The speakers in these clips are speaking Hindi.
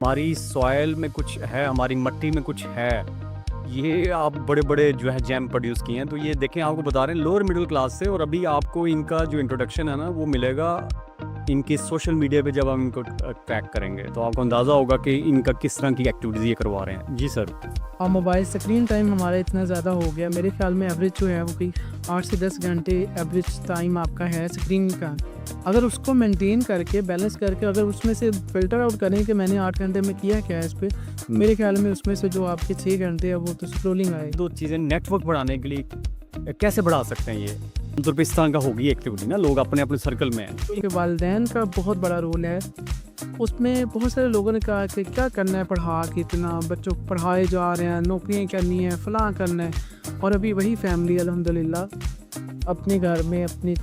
हमारी सॉइल में कुछ है, हमारी मिट्टी में कुछ है। ये आप बड़े बड़े जो है जैम प्रोड्यूस किए हैं, तो ये देखें आपको बता रहे हैं लोअर मिडिल क्लास से, और अभी आपको इनका जो इंट्रोडक्शन है ना वो मिलेगा इनकी सोशल मीडिया पे जब हम इनको ट्रैक करेंगे, तो आपको अंदाज़ा होगा कि इनका किस तरह की एक्टिविटीज़ ये करवा रहे हैं। जी सर। और मोबाइल स्क्रीन टाइम हमारा इतना ज़्यादा हो गया, मेरे ख्याल में एवरेज जो है वो कोई 8 से 10 घंटे एवरेज टाइम आपका है स्क्रीन का। अगर उसको मेंटेन करके बैलेंस करके अगर उसमें से फ़िल्टर आउट करें कि मैंने 8 घंटे में किया क्या है इस पर, मेरे ख्याल में उसमें से जो आपके 6 घंटे है वो तो स्क्रोलिंग आए। दो चीज़ें नेटवर्क बढ़ाने के लिए कैसे बढ़ा सकते हैं, ये आमतौर पर इस तरह का होगी एक्टिविटी ना, लोग अपने अपने सर्कल में हैं। क्योंकि वालिदैन का बहुत बड़ा रोल है उसमें। बहुत सारे लोगों ने कहा कि क्या करना है पढ़ा के, इतना बच्चों को पढ़ाए जा रहे हैं, नौकरियाँ करनी है, फलां करना है, और अभी वही फैमिली अल्हम्दुलिल्लाह अपने घर में अपने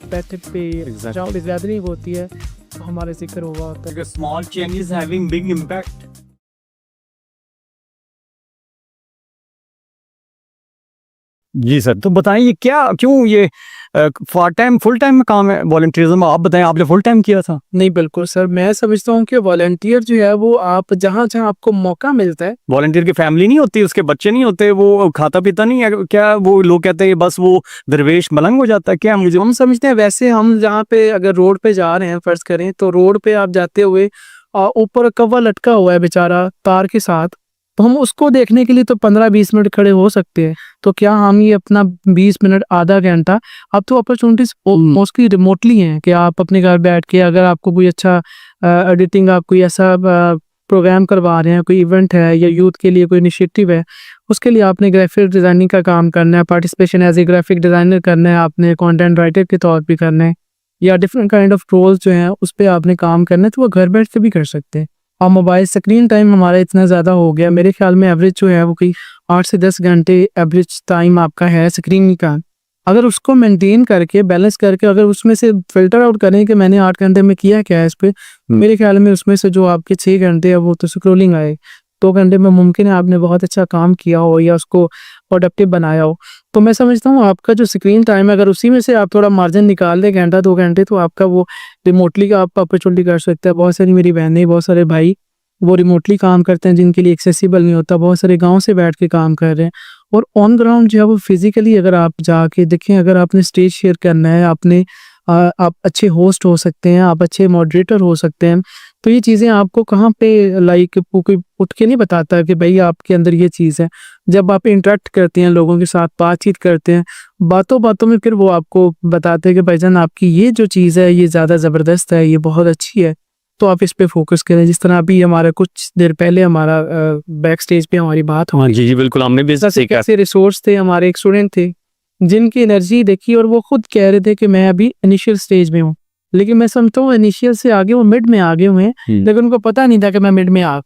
बैठे पे जहाँ पे ज़्यादा होती है तो हमारे जिक्र हुआ होता है। Small changes having big impact. जी सर, तो बताइए क्या क्यों ये पार्ट टाइम फुल टाइम में काम है वॉलंटियरिज्म? आप बताएं, आपने फुल टाइम किया था? नहीं बिल्कुल सर, मैं समझता हूँ कि वॉलंटियर जो है वो आप जहाँ जहाँ आपको मौका मिलता है। वॉलंटियर की फैमिली नहीं होती, उसके बच्चे नहीं होते, वो खाता पीता नहीं है क्या? वो लोग कहते हैं बस वो दरवेश मलंग हो जाता है क्या? मुझे हम समझते हैं वैसे हम जहाँ पे अगर रोड पे जा रहे हैं, फर्ज करें तो रोड पे आप जाते हुए ऊपर कौवा लटका हुआ है बेचारा तार के साथ, तो हम उसको देखने के लिए तो 15-20 मिनट खड़े हो सकते हैं। तो क्या हम ये अपना 20 मिनट आधा घंटा, अब तो अपॉर्चुनिटीज मोस्टली रिमोटली हैं कि आप अपने घर बैठ के अगर आपको कोई अच्छा एडिटिंग, आप कोई ऐसा प्रोग्राम करवा रहे हैं, कोई इवेंट है या यूथ के लिए कोई इनिशिएटिव है, उसके लिए आपने ग्राफिक डिज़ाइनिंग का काम करना है, participation as a graphic designer करना है, आपने कंटेंट राइटर के तौर पे करना है, या डिफरेंट काइंड ऑफ रोल्स जो हैं उस पर आपने काम करना है, तो वो घर बैठ के भी कर सकते हैं। और मोबाइल स्क्रीन टाइम हमारा इतना ज़्यादा हो गया, मेरे ख्याल में एवरेज जो है वो कोई 8 से 10 घंटे एवरेज टाइम आपका है स्क्रीन का। अगर उसको मेंटेन करके बैलेंस करके अगर उसमें से फ़िल्टर आउट करें कि मैंने 8 घंटे में किया क्या है इस पर, मेरे ख्याल में उसमें से जो आपके 6 घंटे है वो तो स्क्रोलिंग आए। 2 घंटे में मुमकिन है आपने बहुत अच्छा काम किया हो या उसको प्रोडक्टिव बनाया हो। तो मैं समझता हूँ आपका जो स्क्रीन टाइम है, अगर उसी में से आप थोड़ा मार्जिन निकाल दें घंटा 2 घंटे, तो आपका वो रिमोटली का आप अपॉर्चुनिटी कर सकते हैं। बहुत सारी मेरी बहनें, बहुत सारे भाई वो रिमोटली काम करते हैं जिनके लिए एक्सेसिबल नहीं होता, बहुत सारे गांव से बैठ के काम कर रहे हैं। और ऑन ग्राउंड जो है वो फिजिकली अगर आप जाके देखें, अगर आपने स्टेज शेयर करना है, आपने आप अच्छे होस्ट हो सकते हैं, आप अच्छे मॉडरेटर हो सकते हैं, तो ये चीज़ें आपको कहाँ पे लाइक कोई उठ के नहीं बताता कि भाई आपके अंदर ये चीज़ है। जब आप इंटरेक्ट करते हैं, लोगों के साथ बातचीत करते हैं, बातों बातों में फिर वो आपको बताते हैं कि भाईजान आपकी ये जो चीज़ है ये ज़्यादा ज़बरदस्त है, ये बहुत अच्छी है, तो आप इस पे फोकस करें। जिस तरह अभी हमारा कुछ देर पहले हमारा बैक स्टेज पे हमारी बात हो, जी जी बिल्कुल, हमने भी ऐसे रिसोर्स थे, हमारे एक स्टूडेंट थे जिनकी एनर्जी देखी और वो खुद कह रहे थे कि मैं अभी इनिशियल स्टेज में हूँ, लेकिन मैं समझता हूँ इनिशियल से आगे वो मिड में आ गए हुए हैं, लेकिन उनको पता नहीं था कि मैं मिड में आ।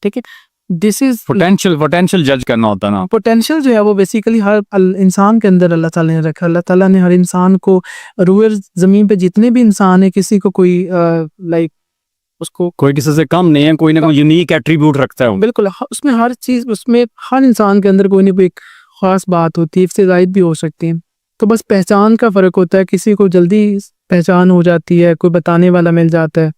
ठीक है, दिस इज पोटेंशियल जज करना होता है ना। पोटेंशियल जो है वो बेसिकली हर इंसान के अंदर अल्लाह ताला ने रखा। अल्लाह ताला ने हर इंसान को, रूए ज़मीन पे जितने भी इंसान है, किसी को कोई लाइक उसको कोई किसी से कम नहीं है, कोई ना कोई यूनिक एट्रीब्यूट रखता है। बिल्कुल, उसमें हर चीज़, उसमें हर इंसान के अंदर कोई ना कोई एक ख़ास बात होती है, इफ्तिज़ाइत भी हो सकती है। तो बस पहचान का फ़र्क होता है, किसी को जल्दी पहचान हो जाती है, कोई बताने वाला मिल जाता है,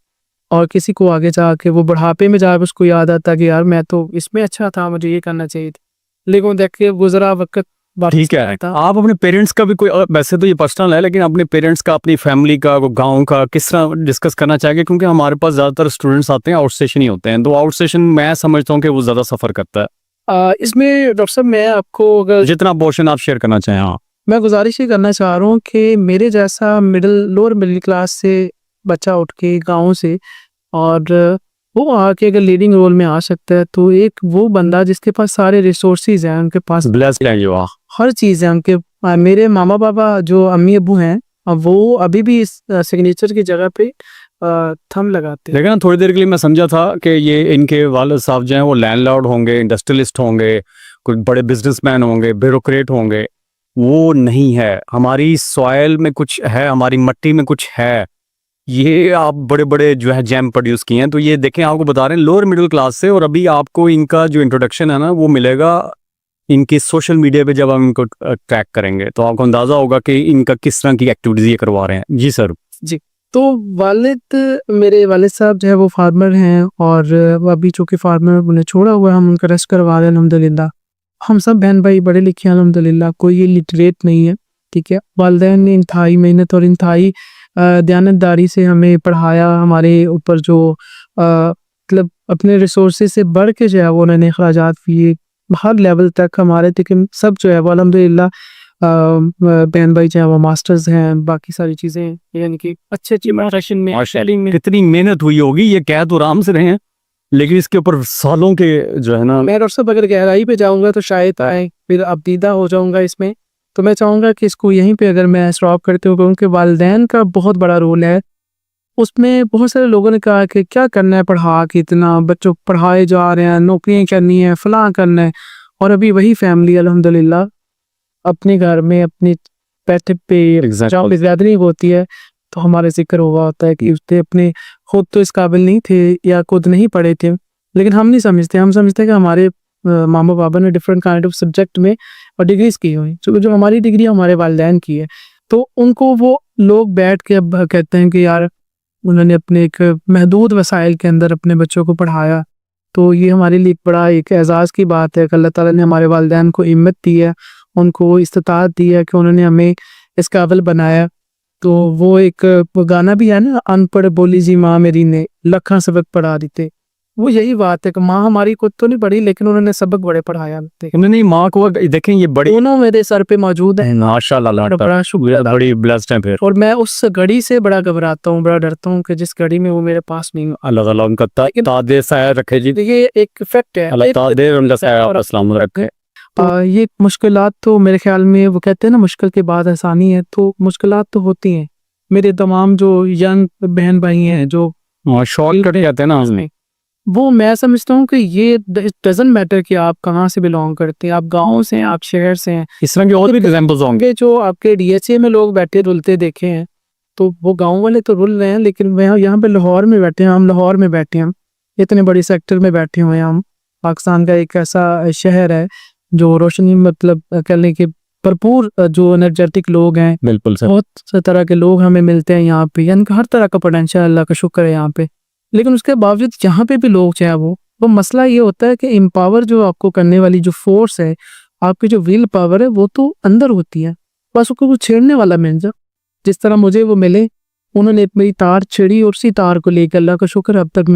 और किसी को आगे जाके वो बुढ़ापे में जाके उसको याद आता है कि यार मैं तो इसमें अच्छा था, मुझे ये करना चाहिए था, लेकिन देख के गुजरा वक्त। ठीक है, आप अपने पेरेंट्स का भी कोई, वैसे तो ये पर्सनल है, लेकिन अपने पेरेंट्स का, अपनी फैमिली का, गांव का किस तरह डिस्कस करना चाहिए? क्योंकि हमारे पास ज़्यादातर स्टूडेंट्स आते हैं आउट स्टेशन ही होते हैं, तो आउट स्टेशन मैं समझता हूँ कि वो ज़्यादा सफ़र करता है। इसमें डॉक्टर साहब मैं आपको अगर जितना पोर्शन आप शेयर करना चाहें। हाँ, मैं गुजारिश ही करना चाह रहा हूँ कि मेरे जैसा लोअर मिडिल क्लास से बच्चा उठ के गाँव से, और वो आके अगर लीडिंग रोल में आ सकता है, तो एक वो बंदा जिसके पास सारे रिसोर्सेज हैं, उनके पास ब्लेस्ड है जो हर चीज़ है उनके। मेरे मामा पापा जो अम्मी अबू हैं, वो अभी भी इस सिग्नेचर की जगह पे थंब लगाते हैं। लेकिन ना थोड़ी देर के लिए मैं समझा था कि ये इनके वालिद साहब जो हैं वो लैंडलॉर्ड होंगे, इंडस्ट्रियलिस्ट होंगे, कुछ बड़े बिजनेसमैन होंगे, ब्यूरोक्रेट होंगे। वो नहीं है। हमारी सॉइल में कुछ है, हमारी मिट्टी में कुछ है। ये आप बड़े बड़े जो है जैम प्रोड्यूस किए हैं, तो ये देखें आपको बता रहे हैं लोअर मिडिल क्लास से, और अभी आपको इनका जो इंट्रोडक्शन है ना वो मिलेगा इनकी सोशल मीडिया पे जब हम इनको ट्रैक करेंगे, तो आपको अंदाज़ा होगा कि इनका किस तरह की एक्टिविटीज़ ये करवा रहे हैं। जी सर। जी। तो मेरे वालिद साहब जो है वो फार्मर हैं, और वो अभी चूँकि फार्मर उन्हें छोड़ा हुआ है, हम उनका रेस्ट करवा रहे हैं अल्हम्दुलिल्लाह। हम सब बहन भाई पढ़े लिखे हैं अल्हम्दुलिल्लाह, कोई इलिटरेट नहीं है, ठीक है। वालिदैन ने इंतहाई मेहनत और इंतहाई दयानतदारी से हमें पढ़ाया, हमारे ऊपर जो मतलब अपने रिसोर्सेज से बढ़ के जो है वो उन्होंने अखराजात किए हर लेवल तक हमारे, लेकिन सब जो है वो अल्हम्दुलिल्लाह बहन भाई जो है वो मास्टर्स हैं, बाकी सारी चीज़ें यानी कि अच्छे मार्केशन में सेलिंग में। कितनी मेहनत हुई होगी, ये कह तो आराम से रहे हैं लेकिन इसके ऊपर सालों के जो है ना। मैं डॉक्टर साहब अगर गहराई पे जाऊंगा तो शायद आए फिर अबदीदा हो जाऊंगा इसमें, तो मैं चाहूँगा कि इसको यहीं पे अगर मैं स्टॉप करते हुए कहूँ कि वालिदैन का बहुत बड़ा रोल है उसमें। बहुत सारे लोगों ने कहा कि क्या करना है पढ़ा के, इतना बच्चों को पढ़ाए जा रहे हैं, नौकरियाँ करनी है, फलां करना है, और अभी वही फैमिली अल्हम्दुलिल्लाह अपने घर में अपनी बैठे पे जहाँ पे ज़्यादा नहीं होती है, तो हमारे जिक्र हुआ होता है कि उसने अपने खुद तो इस काबिल नहीं थे या खुद नहीं पढ़े थे, लेकिन हम नहीं समझते, हम समझते हैं कि हमारे मामा बाबा ने डिफरेंट काइंड ऑफ सब्जेक्ट में और डिग्रीज की हुई, जो हमारी डिग्री हमारे वालिदैन की है, तो उनको वो लोग बैठ के अब कहते हैं कि यार उन्होंने अपने एक महदूद वसाइल के अंदर अपने बच्चों को पढ़ाया। तो ये हमारे लिए बड़ा एक एजाज़ की बात है कि अल्लाह ताला ने हमारे वालिदैन को हिम्मत दी है, उनको इस्तिताअत दी है कि उन्होंने हमें इस काबिल बनाया। तो वो एक वो गाना भी है ना, अनपढ़ बोली जी माँ मेरी ने लखा सबक पढ़ा दिते, वो यही बात है कि माँ हमारी खुद तो नहीं पढ़ी लेकिन उन्होंने सबक बड़े पढ़ाया। नहीं माँ को देखें ये बड़ी दोनों मेरे सर पे मौजूद है, माशाल्लाह, बड़ा शुक्रिया, बड़ी ब्लेस्ड है फिर। और मैं उस घड़ी से बड़ा घबराता हूँ, बड़ा डरता हूँ कि जिस घड़ी में वो मेरे पास नहीं हो। अल्लाह ताला उनका तादे साया रखे जी, ये एक फैक्ट है। अल्लाह तादे उनका साया और अस्सलाम रखे। ये मुश्किलात तो मेरे ख्याल में वो कहते हैं ना मुश्किल के बाद आसानी है, तो मुश्किलात तो होती हैं। मेरे तमाम जो यंग बहन भाई हैं जो शॉर्ट कट जाते हैं ना उसमें, वो मैं समझता हूँ कि ये डजंट मैटर कि आप कहाँ से बिलोंग करते हैं, आप गाँव से हैं, आप शहर से हैं। इस तरह के और भी एग्जांपल्स होंगे। जो आपके डीएचए में लोग बैठे रुलते देखे हैं, तो वो गाँव वाले तो रुल रहे हैं, लेकिन वह यहाँ पे लाहौर में बैठे हैं, हम लाहौर में बैठे हैं, इतने बड़ी सेक्टर में बैठे हुए हैं हम। पाकिस्तान का एक ऐसा शहर है जो रोशनी मतलब कह लें कि भरपूर जो एनर्जेटिक लोग हैं, बिल्कुल सर, बहुत से तरह के लोग हमें मिलते हैं यहाँ पे, यानी कि हर तरह का पोटेंशियल अल्लाह का शुक्र है यहाँ पे। लेकिन उसके बावजूद यहाँ पे भी लोग चाहे वो मसला ये होता है कि एम्पावर जो आपको करने वाली जो फोर्स है, आपकी जो विल पावर है, वो तो अंदर होती है, बस उसको वो छेड़ने वाला मिल जाए। जिस तरह मुझे वो मिले, उन्होंने मेरी तार छेड़ी और उसी तार को लेकर अल्लाह का शुक्र अब तक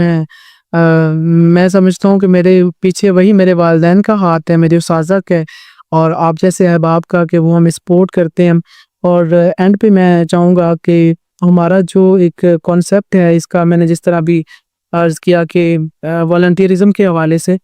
मैं समझता हूँ कि मेरे पीछे वही मेरे वालिदैन का हाथ है, मेरे उस्ताज़ा का, और आप जैसे अहबाब का, कि वो हमें सपोर्ट करते हैं। और एंड पे मैं चाहूँगा कि हमारा जो एक कॉन्सेप्ट है, इसका मैंने जिस तरह भी अर्ज़ किया कि वॉलंटियरिज्म के हवाले से,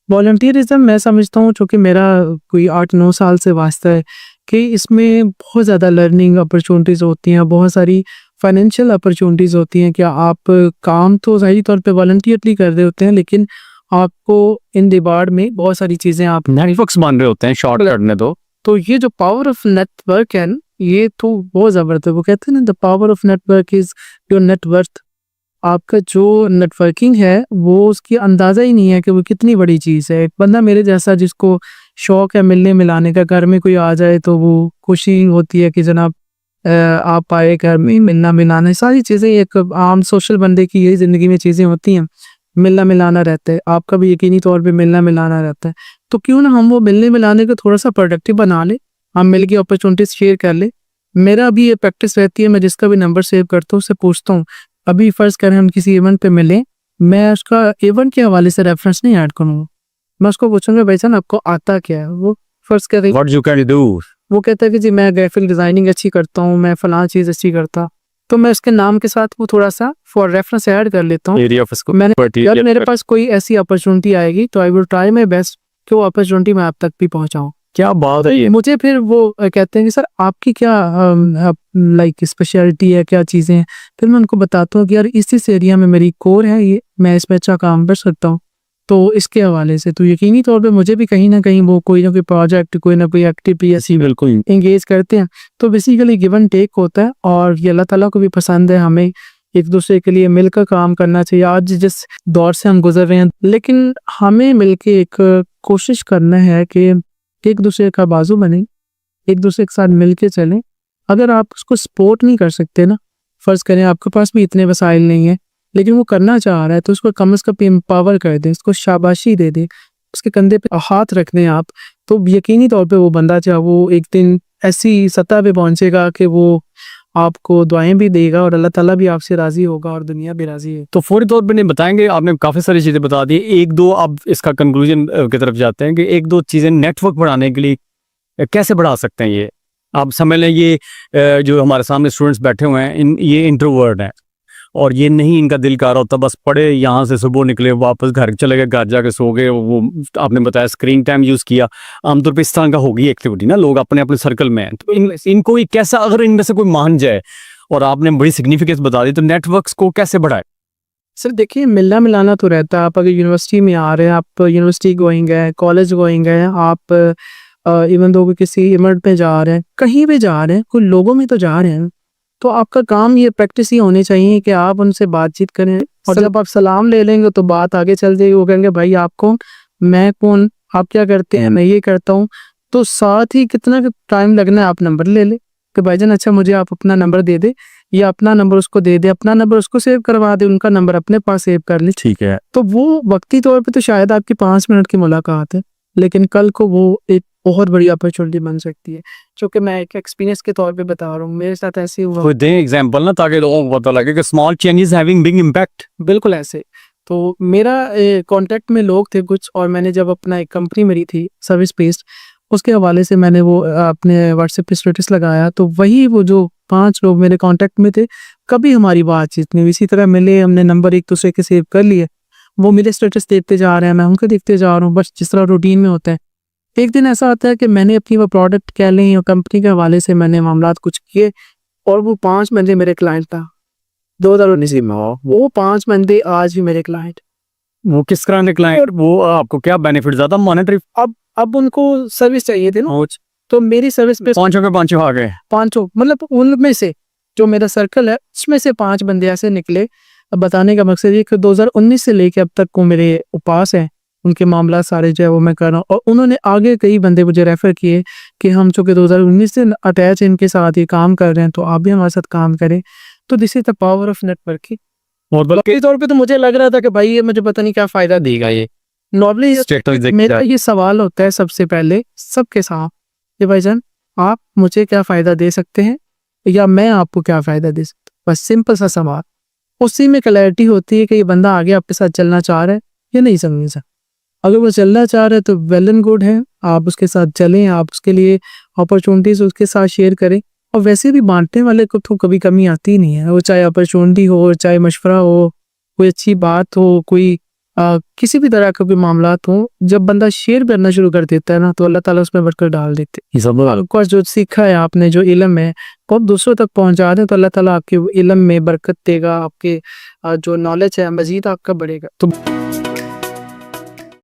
वॉलंटियरिज्म मैं समझता हूँ, चूँकि मेरा कोई 8-9 साल से वास्ता है, कि इसमें बहुत ज़्यादा लर्निंग अपॉर्चुनिटीज़ होती हैं, बहुत सारी फाइनेंशियल अपॉर्चुनिटीज़ होती हैं कि आप काम तो ज़ाहिरी तौर पे वॉलंटियरली कर रहे होते हैं, लेकिन आपको इन डिबार्ड में बहुत सारी चीज़ें आप नेटवर्क्स मान रहे होते हैं शॉर्ट करने दो। तो ये जो पावर ऑफ नेटवर्क है ना, ये तो बहुत ज़बरदस्त है। वो कहते हैं ना, the power of network is your net worth. आपका जो नेटवर्किंग है वो उसकी अंदाज़ा ही नहीं है कि वो कितनी बड़ी चीज़ है। एक बंदा मेरे जैसा जिसको शौक़ है मिलने मिलाने का, घर में कोई आ जाए तो वो खुशी होती है कि जनाब आप आए घर में, मिलना मिलाना, सारी चीज़ें एक आम सोशल बंदे की यही ज़िंदगी में चीज़ें होती हैं, मिलना मिलाना रहता है। आपका भी यकीनी तौर पे मिलना मिलाना रहता है, तो क्यों ना हम वो मिलने मिलाने को थोड़ा सा प्रोडक्टिव बना ले, हम मिल के अपॉर्चुनिटीज़ शेयर कर ले। मेरा भी ये प्रैक्टिस रहती है, मैं जिसका भी नंबर सेव करता हूँ उससे पूछता हूँ, अभी फ़र्ज़ करें हम किसी इवेंट पे मिले, मैं उसका इवेंट के हवाले से रेफरेंस नहीं ऐड करूँगा, मैं उसको पूछूंगा भाई साहब आपको आता क्या है। वो फ़र्ज़ करें व्हाट यू कैन डू, वो कहता है कि जी मैं ग्राफिक डिज़ाइनिंग अच्छी करता हूँ, मैं फ़लाँ चीज़ अच्छी करता, तो मैं उसके नाम के साथ वो थोड़ा सा फॉर रेफरेंस ऐड कर लेता हूँ। एरिया ऑफ इसको मैंने जब मेरे पास कोई ऐसी अपॉर्चुनिटी आएगी तो I will try my best कि वो अपॉर्चुनिटी मैं आप तक भी पहुँचाऊँ। क्या बात है ये। मुझे फिर वो कहते हैं कि सर आपकी क्या लाइक स्पेशलिटी है, क्या चीज़ें हैं, फिर मैं उनको बताता हूँ कि यार इस एरिया में मेरी कोर है, ये मैं इसमें अच्छा काम कर सकता हूँ। तो इसके हवाले से तो यकीनी तौर पे मुझे भी कहीं ना कहीं वो कोई ना कोई प्रोजेक्ट, कोई ना कोई एक्टिविटी ऐसी बिल्कुल इंगेज करते हैं। तो बेसिकली गिव एंड टेक होता है, और ये अल्लाह ताला को भी पसंद है, हमें एक दूसरे के लिए मिलकर काम करना चाहिए। आज जिस दौर से हम गुजर रहे हैं, लेकिन हमें मिलके एक कोशिश करना है कि एक दूसरे का बाजू बने, एक दूसरे के साथ मिल के चलें। अगर आप उसको सपोर्ट नहीं कर सकते ना, फ़र्ज़ करें आपके पास भी इतने वसाइल नहीं है, लेकिन वो करना चाह रहा है, तो उसको कम से कम एम्पावर कर दें, उसको शाबाशी दे दें, उसके कंधे पे हाथ रख दें आप, तो यकीनी तौर पे वो बंदा चाहे वो एक दिन ऐसी सतह पे पहुँचेगा कि वो आपको दुआएँ भी देगा और अल्लाह ताला भी आपसे राज़ी होगा और दुनिया भी राज़ी है। तो फौरी तौर पे नहीं बताएंगे, आपने काफ़ी सारी चीज़ें बता दी, एक दो अब इसका कंक्लूजन की तरफ जाते हैं कि एक दो चीज़ें नेटवर्क बढ़ाने के लिए कैसे बढ़ा सकते हैं ये? आप समझ लें ये जो हमारे सामने स्टूडेंट्स बैठे हुए हैं ये इंट्रोवर्ट हैं और ये नहीं इनका दिल कर रहा होता, बस पढ़े यहाँ से सुबह निकले वापस घर चले गए, घर जाके सो गए, वो आपने बताया स्क्रीन टाइम यूज़ किया, आमतौर पे इस तरह का होगी एक्टिविटी ना, लोग अपने अपने सर्कल में हैं, तो इनको ये कैसा, अगर इनमें से कोई मान जाए और आपने बड़ी सिग्निफिकेंस बता दी, तो नेटवर्क्स को कैसे बढ़ाए? सर देखिए, मिलना मिलाना तो रहता है। आप अगर यूनिवर्सिटी में आ रहे हैं, आप यूनिवर्सिटी गोइंग है, कॉलेज गोइंग है, आप इवन दो किसी इवेंट पे जा रहे हैं, कहीं भी जा रहे हैं, कोई लोगों में तो जा रहे हैं, तो आपका काम ये प्रैक्टिस ये होनी चाहिए कि आप उनसे बातचीत करें और जब आप सलाम ले लेंगे तो बात आगे चल जाएगी। वो कहेंगे भाई आप कौन, मैं कौन, आप क्या करते हैं, मैं ये करता हूँ। तो साथ ही कितना टाइम लगना है, आप नंबर ले ले कि भाईजान अच्छा मुझे आप अपना नंबर दे दे, या अपना नंबर उसको दे दे, अपना नंबर उसको सेव करवा दे, उनका नंबर अपने पास सेव कर ले। ठीक है। तो वो वक्ती तौर पे तो शायद आपकी 5 मिनट की मुलाकात है, लेकिन कल को वो एक बहुत बड़ी अपॉर्चुनिटी बन सकती है, जो कि मैं एक एक्सपीरियंस के तौर पे बता रहा हूँ, मेरे साथ ऐसे हुआ। कोई दें एग्जांपल ना, ताकि लोगों को पता लगे कि small changes having big impact. बिल्कुल ऐसे। तो मेरा कॉन्टैक्ट में लोग थे कुछ, और मैंने जब अपना एक कंपनी मेरी थी सर्विस बेस्ड, उसके हवाले से मैंने वो अपने व्हाट्सएप पे स्टेटस लगाया, तो वही वो जो 5 लोग मेरे कॉन्टैक्ट में थे, कभी हमारी बातचीत नहीं हुई। इसी तरह मिले, हमने नंबर एक दूसरे के सेव कर लिए, वो मेरे स्टेटस देखते जा रहे हैं, मैं उनके देखते जा रहा हूँ, बस जिस तरह रूटीन में होता है। एक दिन ऐसा आता है कि मैंने अपनी वो प्रोडक्ट कह लें या कंपनी के हवाले से मैंने मामलात कुछ किए, और वो 5 बंदे मेरे क्लाइंट था 2019 में, वो 5 बंदे आज भी मेरे क्लाइंट। वो किस तरह निकला है और वो आपको क्या बेनिफिट ज़्यादा मॉनेटरी? अब उनको सर्विस चाहिए थी ना, तो मेरी सर्विस पे पांचों के पांचों आ गए। 5 मतलब उनमें से जो मेरा सर्कल है उसमें से 5 बंदे ऐसे निकले। अब बताने का मकसद ये कि 2019 से लेके अब तक को मेरे पास हैं, उनके मामला सारे जो है वो मैं कर रहा हूँ, और उन्होंने आगे कई बंदे मुझे रेफर किए कि हम चूँकि 2019 से अटैच इनके साथ ये काम कर रहे हैं, तो आप भी हमारे साथ काम करें। तो this is the power of networking. और बल्कि बाकी तौर पे तो मुझे लग रहा था कि भाई ये मुझे पता नहीं क्या फ़ायदा देगा ये। नॉर्मली स्टेटस मेरा ये सवाल होता है सबसे पहले सबके साथ कि भाईजान आप मुझे क्या फ़ायदा दे सकते हैं, या मैं आपको क्या फ़ायदा दे सकता हूँ, बस सिंपल सा सवाल। उसी में क्लैरिटी होती है कि ये बंदा आगे आपके साथ चलना चाह रहा है या नहीं समझ सकता। अगर वो चलना चाह रहा है तो वेल एंड गुड है, आप उसके साथ चलें, आप उसके लिए अपॉर्चुनिटीज़ उसके साथ शेयर करें। और वैसे भी बांटने वाले को तो कभी कमी आती नहीं है, वो चाहे अपॉर्चुनिटी हो, चाहे मशवरा हो, कोई अच्छी बात हो, कोई किसी भी तरह का भी मामलात हो, जब बंदा शेयर करना शुरू कर देता है ना, तो अल्लाह ताला उसमें बरकत डाल देते हैं। ये सब आपको जो सीखा है आपने, जो इल्म है वो आप दूसरों तक पहुंचा दें, तो अल्लाह ताला आपके इल्म में बरकत देगा, आपके जो नॉलेज है मजीद आपका बढ़ेगा। तो